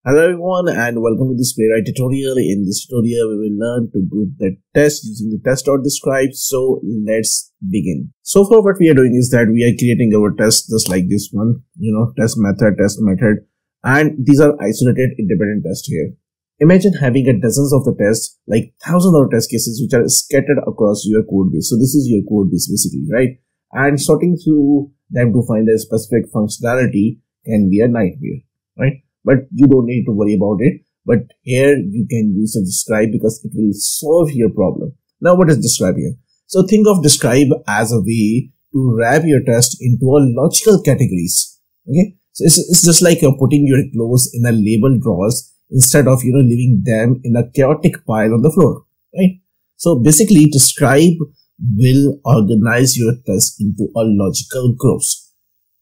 Hello everyone and welcome to this Playwright tutorial. In this tutorial, we will learn to group the test using the Test.describe. So let's begin. So far what we are doing is that we are creating our test just like this one, test method, and these are isolated independent tests here. Imagine having a dozens of the tests, like thousands of test cases which are scattered across your code base. So this is your code base basically, right? And sorting through them to find a specific functionality can be a nightmare, right? But you don't need to worry about it. But here you can use the describe because it will solve your problem. Now what is describe here? So think of describe as a way to wrap your test into a logical categories. Okay, so it's just like you're putting your clothes in a labeled drawers instead of leaving them in a chaotic pile on the floor, right? So basically describe will organize your test into a logical groups.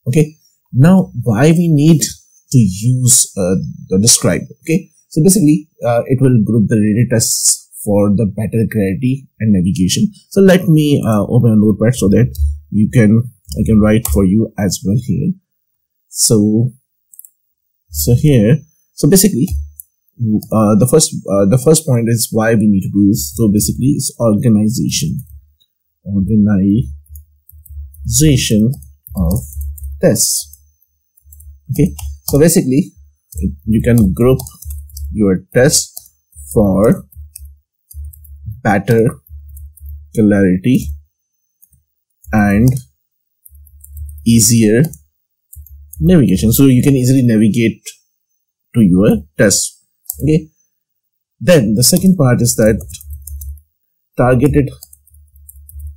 Okay, now why we need to use the describe? Okay, so basically it will group the related tests for the better clarity and navigation. So let me open a notepad so that I can write for you as well here. So basically the first point is why we need to do this. So basically it's organization of tests. Okay, so basically you can group your tests for better clarity and easier navigation, so you can easily navigate to your test. Okay, then the second part is that targeted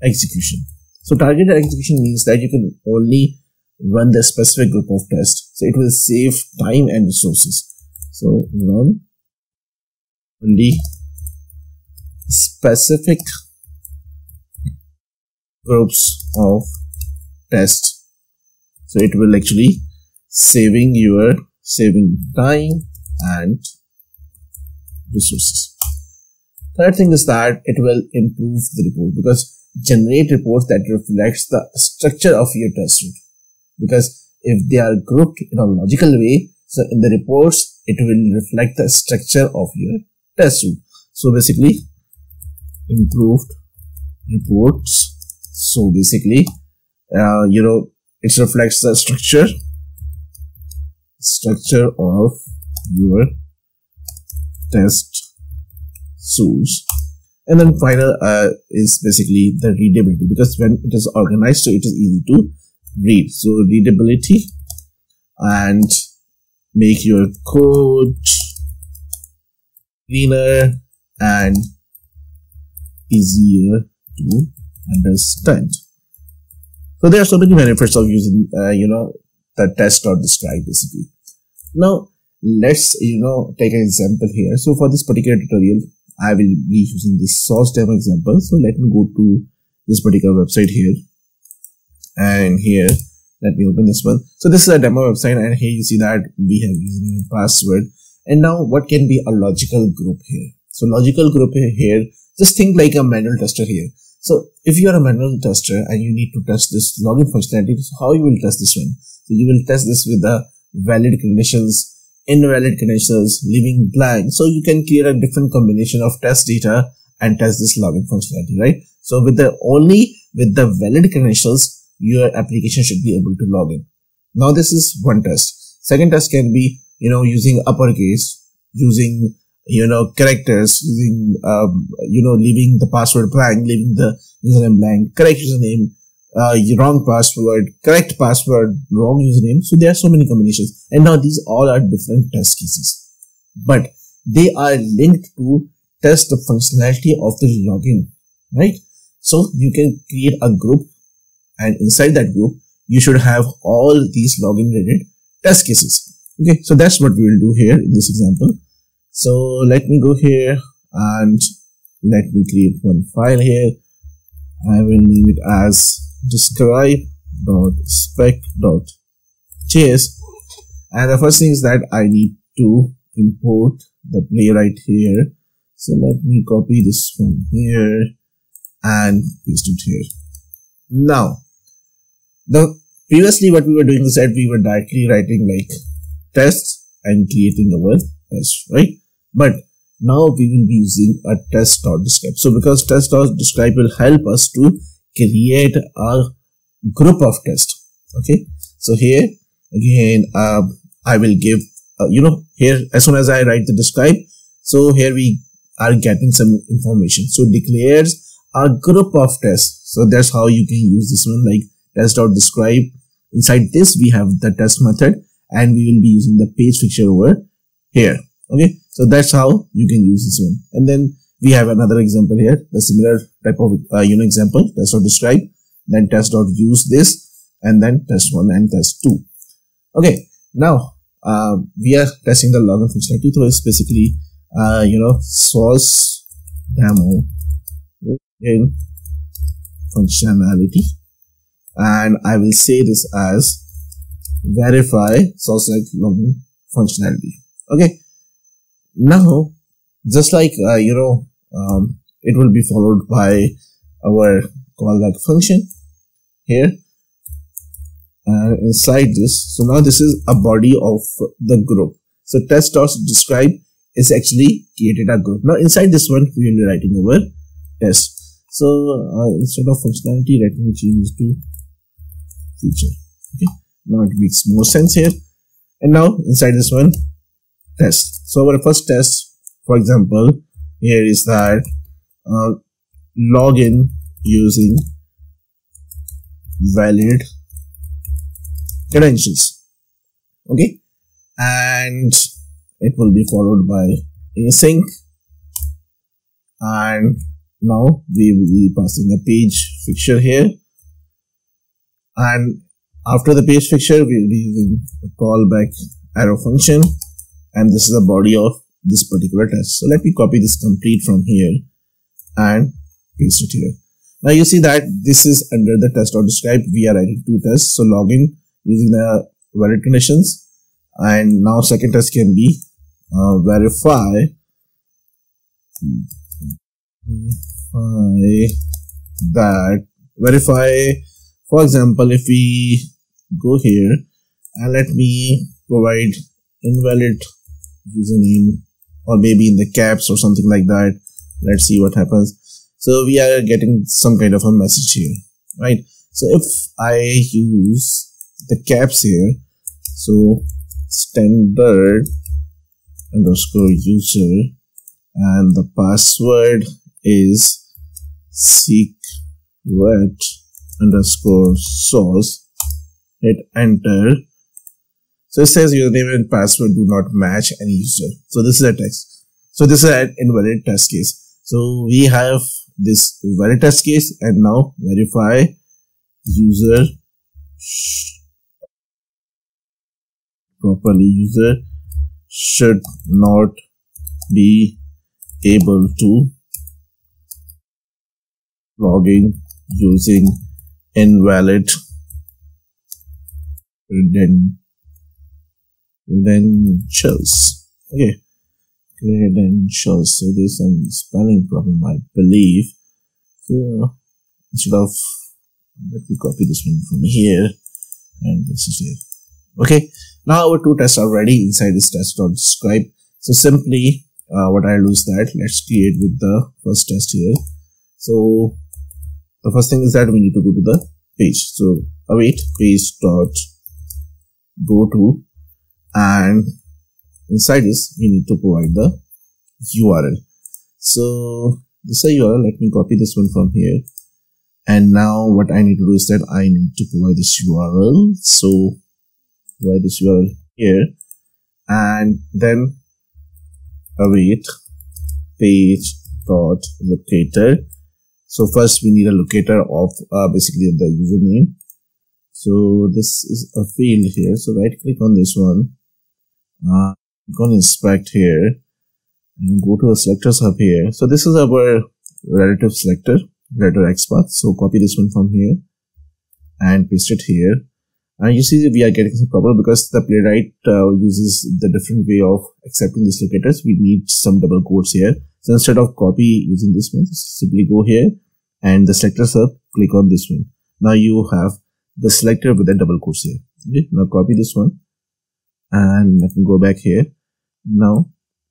execution. So targeted execution means that you can only run the specific group of tests, so it will save time and resources. So run only specific groups of tests, so it will actually saving time and resources. Third thing is that it will improve the report, because generate reports that reflects the structure of your test route. Because if they are grouped in a logical way, so in the reports it will reflect the structure of your test route. So basically improved reports, so basically it reflects the structure of your test source. And then final is basically the readability, because when it is organized, so it is easy to read. So readability, and make your code cleaner and easier to understand. So there are so many benefits of using the test.describe basically. Now let's take an example here. So for this particular tutorial I will be using this source demo example. So let me go to this particular website here, and here let me open this one. So this is a demo website, and here you see that we have username and password. And now what can be a logical group here? So logical group here, just think like a manual tester here. So if you are a manual tester and you need to test this login functionality, so how you will test this one? So you will test this with the valid credentials, invalid credentials, leaving blank. So you can create a different combination of test data and test this login functionality, right? So with the valid credentials, your application should be able to log in. Now this is one test. Second test can be using uppercase, using characters, using leaving the password blank, leaving the username blank, correct username, wrong password, correct password, wrong username. So there are so many combinations, and now these all are different test cases, but they are linked to test the functionality of the login, right? So you can create a group, and inside that group you should have all these login related test cases. Okay, so that's what we will do here in this example. So let me go here and let me create one file here. I will name it as describe.spec.js, and the first thing is that I need to import the Playwright here. So let me copy this from here and paste it here. Now previously what we were doing is that we were directly writing like test and creating our test, right? But now we will be using a test.describe. So because test.describe will help us to create a group of tests. Okay, so here again I will give here as soon as I write the describe, so here we are getting some information. So declares a group of tests. So that's how you can use this one, like test.describe. Inside this we have the test method, and we will be using the page fixture over here. Okay, so that's how you can use this one. And then we have another example here, the similar type of example, test.describe, then test.use this, and then test1 and test2. Okay, now we are testing the login functionality. So it's basically source demo in functionality, and I will say this as verify source login functionality. Okay, now just like it will be followed by our callback function here, and inside this, so now this is a body of the group. So test.describe is actually created a group. Now inside this one we will be writing our test. So instead of functionality, let me change this to feature. Okay, now it makes more sense here. And now inside this one, test. So our first test, for example, here is that login using valid credentials. Okay, and it will be followed by async, and now we will be passing a page fixture here, and after the page fixture we will be using a callback arrow function, and this is the body of this particular test. So let me copy this complete from here and paste it here. Now you see that this is under the test.describe. We are writing two tests. So login using the valid conditions, and now second test can be verify for example, if we go here and let me provide invalid username, or maybe in the caps or something like that. Let's see what happens. So we are getting some kind of a message here, right? So if I use the caps here, so standard underscore user, and the password is secret underscore source, hit enter. So it says username and password do not match any user. So this is a text. So this is an invalid test case. So we have this valid test case, and now verify user properly. User should not be able to log in using invalid credentials. Okay, credentials. So there's some spelling problem, I believe. So instead of, let me copy this one from here, and this is here. Okay, now our two tests are ready inside this test.describe. So simply what I'll do is that let's create with the first test here. So the first thing is that we need to go to the page. So await page dot go to, and inside this we need to provide the URL. So this is a URL. Let me copy this one from here, and now what I need to do is that I need to provide this URL. So provide this URL here, and then await page dot locator. So first we need a locator of basically the username. So this is a field here. So right click on this one, click on inspect here, and go to the selectors hub here. So this is our relative selector, relative XPath. So copy this one from here and paste it here. And you see that we are getting some problem because the Playwright uses the different way of accepting these locators. We need some double quotes here. So instead of copy using this one, simply go here and the selector sub, click on this one. Now you have the selector with the double quotes here. Okay, now copy this one and let me go back here. Now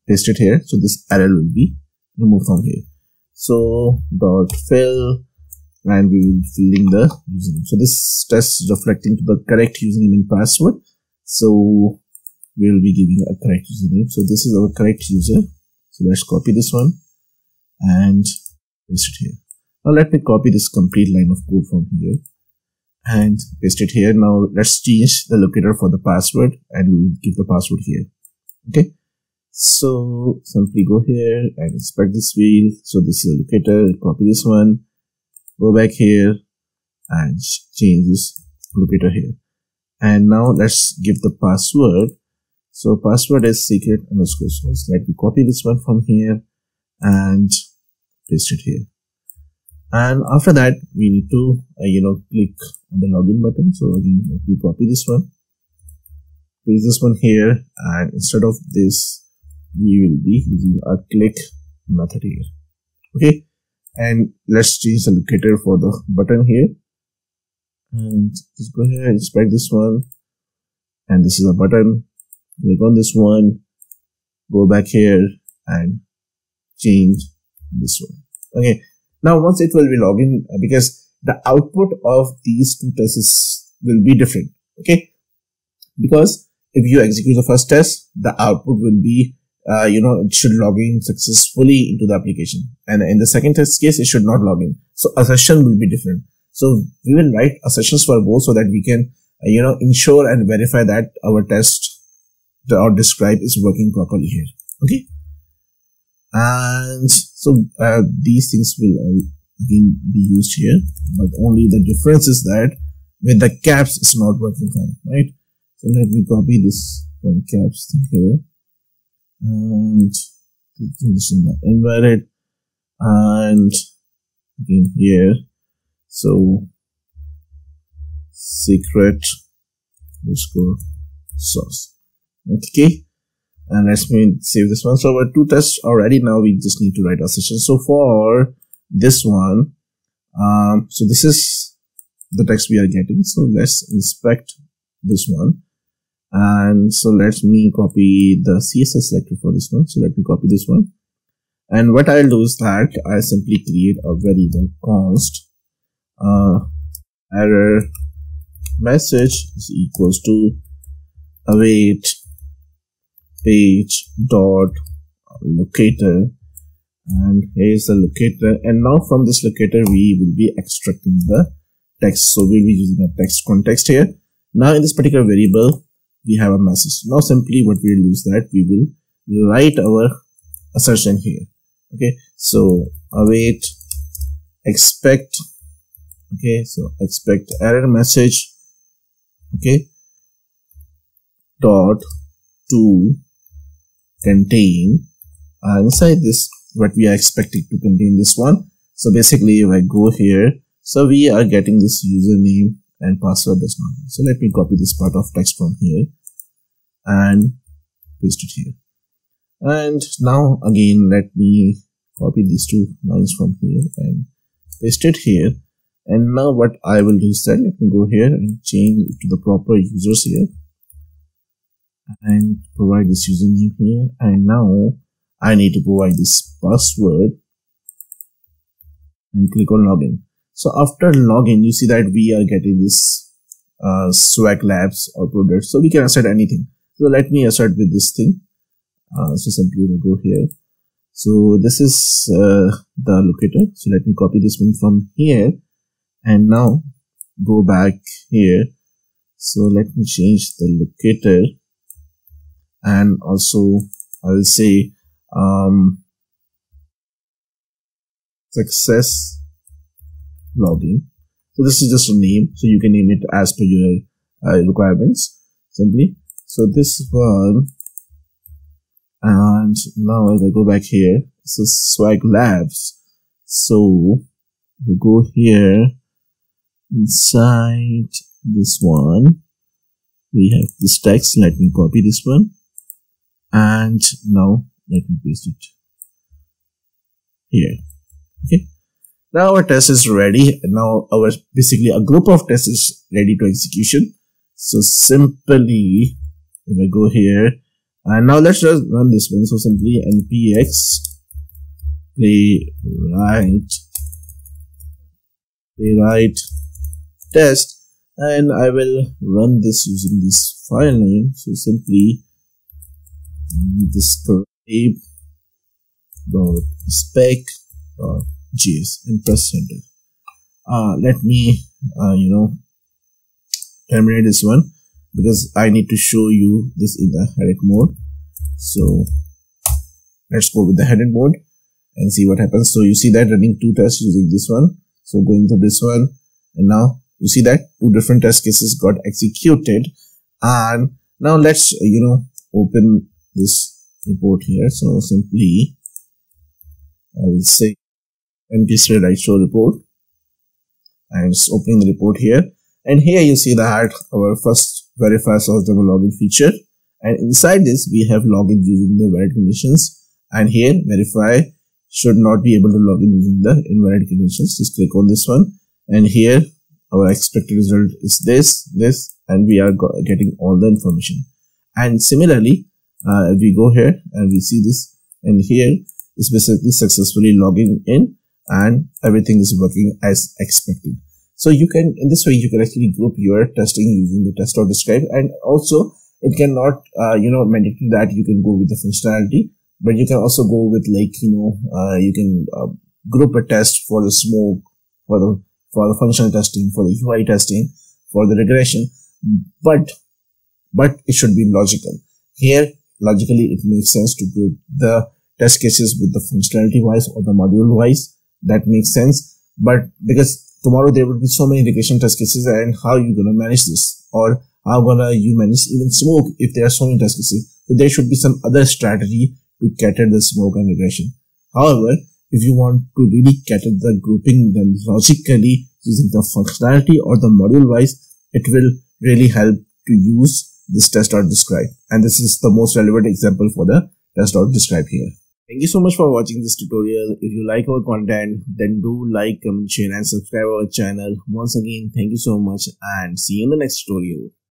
paste it here. So this error will be removed from here. So dot fill, and we will fill in the username. So this test is reflecting to the correct username and password. So we will be giving a correct username. So this is our correct user. So let's copy this one and paste it here. Now let me copy this complete line of code from here and paste it here. Now let's change the locator for the password, and we'll give the password here. Okay. So simply go here and inspect this field. So this is a locator. Copy this one, go back here and change this locator here. And now let's give the password. So password is secret underscore source. Let me copy this one from here and paste it here. And after that, we need to click on the login button. So again, let me copy this one, paste this one here, and instead of this, we will be using a click method here. Okay, and let's change the locator for the button here, and just go ahead and inspect this one, and this is a button. Click on this one, go back here and change this one. Okay, now once it will be login, because the output of these two tests will be different. Okay, because if you execute the first test, the output will be it should log in successfully into the application, and in the second test case it should not log in. So a session will be different. So we will write a sessions for both so that we can ensure and verify that our test or describe is working properly here. Okay, and so these things will all again be used here, but only the difference is that with the caps it's not working fine, right? So let me copy this from caps thing here, and this is my invalid, and again here, so secret underscore source. Okay, and let me save this one. So our two tests already. Now we just need to write a session. So for this one, so this is the text we are getting. So let's inspect this one, and so let me copy the CSS selector for this one. So let me copy this one, and what I'll do is that I simply create a variable const error message is equals to await page dot locator, and here's the locator, and now from this locator we will be extracting the text. So we'll be using a text context here. Now in this particular variable we have a message. Now simply what we'll do is that we will write our assertion here. Okay, so await expect, okay, so expect error message, okay, dot to contain inside this what we are expecting to contain this one. So basically if I go here, so we are getting this username and password does not. So let me copy this part of text from here and paste it here, and now again let me copy these two lines from here and paste it here. And now what I will do is that let me go here and change it to the proper users here and provide this username here, and now I need to provide this password and click on login. So after login, you see that we are getting this swag labs or product, so we can assert anything. So let me assert with this thing. So simply we go here. So this is the locator. So let me copy this one from here and now go back here. So let me change the locator, and also I will say success login. So this is just a name, so you can name it as per your requirements simply. So this one, and now if I go back here, this is swag labs. So we go here inside this one, we have this text. Let me copy this one, and now let me paste it here. Okay, now our test is ready. Now our basically a group of tests is ready to execution. So simply if I go here, and now let's just run this one. So simply npx playwright test, and I will run this using this file name. So simply describe.spec.js and press enter. Let me terminate this one because I need to show you this in the headed mode. So let's go with the headed mode and see what happens. So you see that running two tests using this one. So going to this one, and now you see that two different test cases got executed. And now let's open this report here. So simply I will say npx write show report, and it's opening the report here. And here you see that our first verify source double login feature, and inside this we have login using the valid conditions, and here verify should not be able to log in using the invalid conditions. Just click on this one, and here our expected result is this, and we are getting all the information. And similarly, if we go here and we see this, and here is basically successfully logging in and everything is working as expected. So you can, in this way, you can actually group your testing using the test.describe, and also it cannot, mandatory that you can go with the functionality, but you can also go with you can group a test for the smoke, for the functional testing, for the UI testing, for the regression, but it should be logical. Here, logically, it makes sense to group the test cases with the functionality wise or the module wise. That makes sense, but because tomorrow there will be so many regression test cases, and how you gonna manage this, or how gonna you manage even smoke if there are so many test cases? So there should be some other strategy to cater the smoke and regression. However, if you want to really cater the grouping them logically using the functionality or the module wise, it will really help to use this test.describe, and this is the most relevant example for the test.describe here. Thank you so much for watching this tutorial. If you like our content, then do like, comment, share and subscribe our channel. Once again, thank you so much, and see you in the next tutorial.